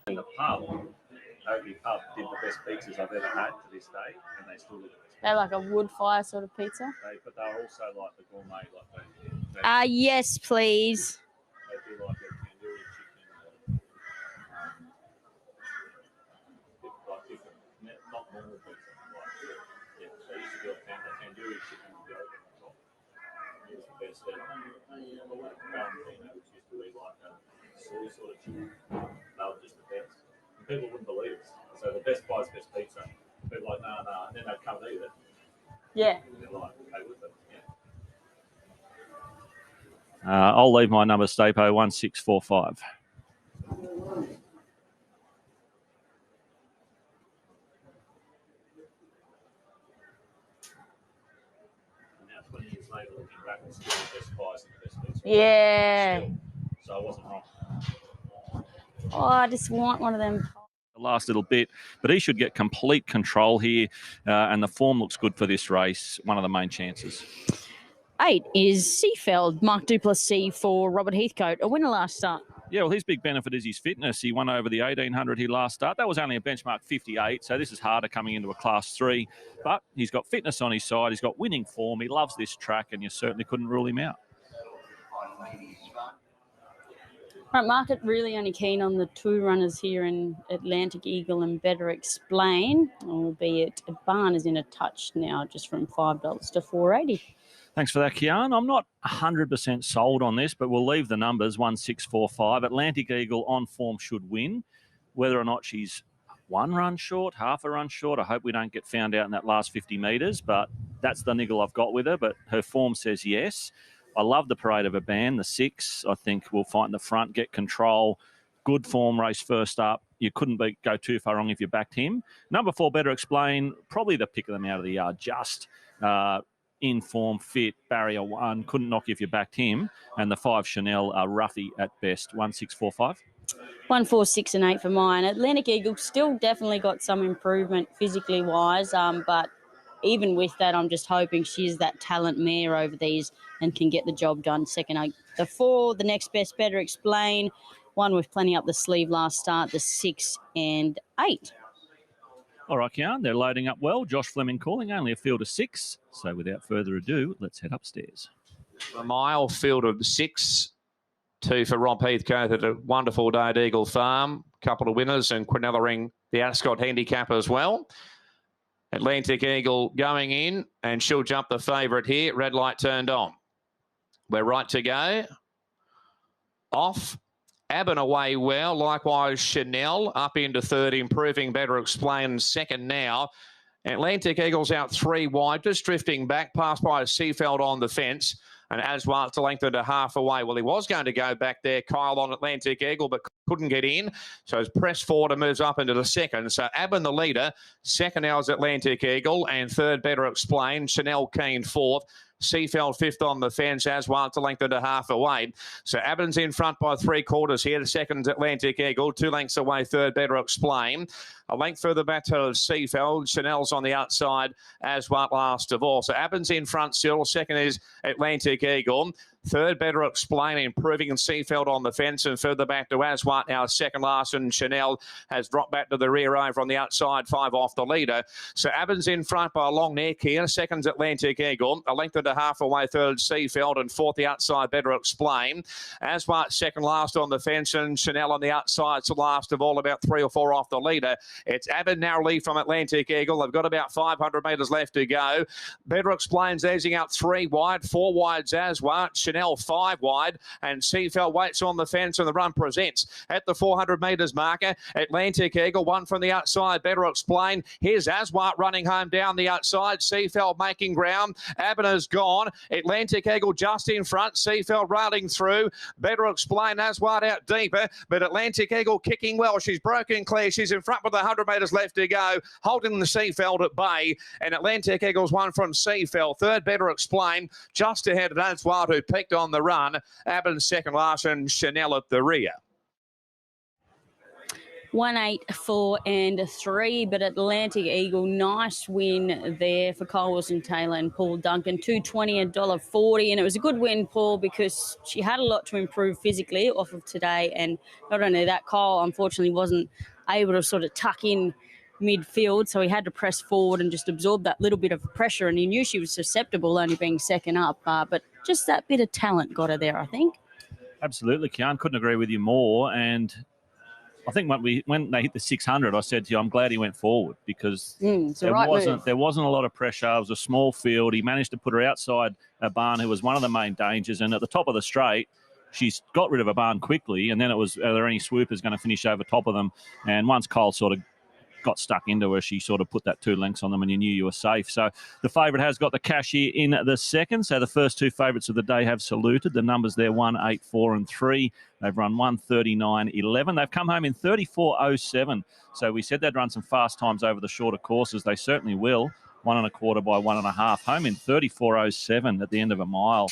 In the pub, Oakley pub did the best pizzas I've ever had to this day, and they still do the best. They're like a wood fire sort of pizza? But they're also like the gourmet, like yes, please. they do like a tandoori chicken, like different, not normal pizza. Like, yeah, they used to do a tandoori chicken with the oven on top. It was the best ever. Valentino, which used to be like a soy sort of chicken, they were just the best. And people wouldn't believe it. So the best buy's best pizza. People like, no, and then they'd come eat it. Yeah. They're like, okay with it. Yeah. I'll leave my number, Stapo, 1645. Now, 20 years later, looking back, it's still the best buys and the best pizza. Yeah. Still. So I wasn't wrong. Oh, I just want one of them. The last little bit, but he should get complete control here, and the form looks good for this race. One of the main chances. 8 is Seefeld, Mark Duplessis for Robert Heathcote, a winner last start. Yeah, well, his big benefit is his fitness. He won over the 1800 here last start. That was only a benchmark 58, so this is harder coming into a Class 3. But he's got fitness on his side. He's got winning form. He loves this track, and you certainly couldn't rule him out. Right, market really only keen on the two runners here in Atlantic Eagle and Better Explain, albeit Barn is in a touch now, just from $5 to $4.80. Thanks for that, Kian. I'm not 100% sold on this, but we'll leave the numbers, 1645. Atlantic Eagle on form should win. Whether or not she's one run short, half a run short, I hope we don't get found out in that last 50 metres, but that's the niggle I've got with her, but her form says yes. I love the Parade of a Band, the 6. I think we'll fight in the front, get control. Good form, race first up. You couldn't go too far wrong if you backed him. Number 4, Better Explain, probably the pick of them out of the yard, just in form, fit, barrier 1. Couldn't knock you if you backed him. And the 5, Chanel, are roughy at best. 1645. 1, 4, 6 and 8 for mine. Atlantic Eagle still definitely got some improvement physically wise, but even with that, I'm just hoping she's that talent mare over these and can get the job done. Second 8. The 4, the next best, Better Explain. 1 with plenty up the sleeve last start, the 6 and 8. All right, Kian, they're loading up well. Josh Fleming calling, only a field of 6. So without further ado, let's head upstairs. A mile field of 6. 2 for Rob Heathcote at a wonderful day at Eagle Farm. Couple of winners and Quinella the Ascot handicap as well. Atlantic Eagle going in, and she'll jump the favourite here. Red light turned on. We're right to go. Off. Aben away well. Likewise, Chanel up into 3rd, improving. Better Explain second now. Atlantic Eagle's out 3 wide, just drifting back, passed by Seefeld on the fence. And Aswaat to lengthen to half away. Well, he was going to go back there, Kyle on Atlantic Eagle, but couldn't get in. So he's pressed forward and moves up into the 2nd. So Aben the leader. 2nd now is Atlantic Eagle. And 3rd, Better Explain. Chanel Keen 4th. Seefeld 5th on the fence, Aswaat to lengthen to half away. So Aben's in front by 3/4 here. The 2nd's Atlantic Eagle. 2 lengths away, 3rd, Better Explain. A length further back to Seefeld. Chanel's on the outside, Aswaat last of all. So Aben's in front still. 2nd is Atlantic Eagle. 3rd, Better Explain, improving, and Seefeld on the fence, and further back to Aswaat now, 2nd last, and Chanel has dropped back to the rear over on the outside, 5 off the leader. So Aben's in front by a long neck here. 2nd's Atlantic Eagle, a length and a half away, 3rd, Seefeld, and 4th the outside, Better Explain. Aswaat 2nd last on the fence, and Chanel on the outside, so last of all, about 3 or 4 off the leader. It's Aben narrowly from Atlantic Eagle. They've got about 500 metres left to go. Better Explain's edging out 3 wide, 4 wide's Aswaat. Chanel 5 wide, and Seefeld waits on the fence, and the run presents at the 400 metres marker. Atlantic Eagle, 1 from the outside, Better Explain. Here's Aswaat running home down the outside. Seefeld making ground. Aben has gone. Atlantic Eagle just in front. Seefeld railing through. Better Explain. Aswaat out deeper, but Atlantic Eagle kicking well. She's broken clear. She's in front with 100 metres left to go, holding the Seefeld at bay. And Atlantic Eagle's 1 from Seefeld. 3rd, Better Explain, just ahead of Aswaat, who picked on the run. Aben 2nd last, and Chanel at the rear. 1, 8, 4 and 3, but Atlantic Eagle, nice win there for Kyle Wilson-Taylor and Paul Duncan, $2.20, $1.40, and it was a good win, Paul, because she had a lot to improve physically off of today, and not only that, Kyle unfortunately wasn't able to sort of tuck in midfield, so he had to press forward and just absorb that little bit of pressure, and he knew she was susceptible, only being second up, but just that bit of talent got her there, I think. Absolutely, Kian. Couldn't agree with you more, and I think when they hit the 600, I said to you, I'm glad he went forward because there wasn't a lot of pressure. It was a small field. He managed to put her outside a barn who was one of the main dangers. And at the top of the straight, she's got rid of a barn quickly. And then it was, are there any swoopers going to finish over top of them? And once Cole sort of got stuck into her, she sort of put that 2 lengths on them and you knew you were safe. So the favourite has got the cash here in the second. So the first 2 favourites of the day have saluted. The numbers there, 1, 8, 4 and 3. They've run 1:39.11. They've come home in 34.07. So we said they'd run some fast times over the shorter courses. They certainly will. 1 1/4 by 1 1/2. Home in 34.07 at the end of a mile.